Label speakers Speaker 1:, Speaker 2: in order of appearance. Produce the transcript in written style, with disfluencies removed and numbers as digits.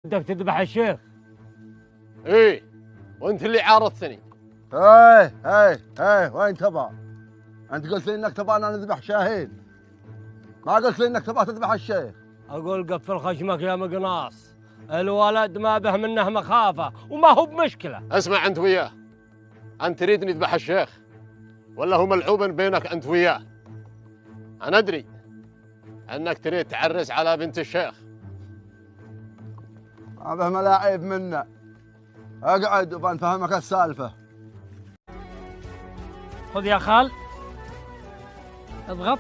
Speaker 1: بدك تذبح الشيخ؟
Speaker 2: ايه، وانت اللي عارضتني.
Speaker 3: هاي وين تبع؟ انت قلت لي انك تبغانا نذبح شاهين، ما قلت لي انك تبغى تذبح الشيخ.
Speaker 1: اقول قفل خشمك يا مقناص، الولد ما به منه مخافه وما هو بمشكله.
Speaker 2: اسمع انت وياه، انت تريد نذبح الشيخ ولا هو ملعوب بينك انت وياه؟ انا ادري انك تريد تعرس على بنت الشيخ.
Speaker 3: هذا ملاعب منا، اقعد وبنفهمك السالفه.
Speaker 1: خذ يا خال، اضغط.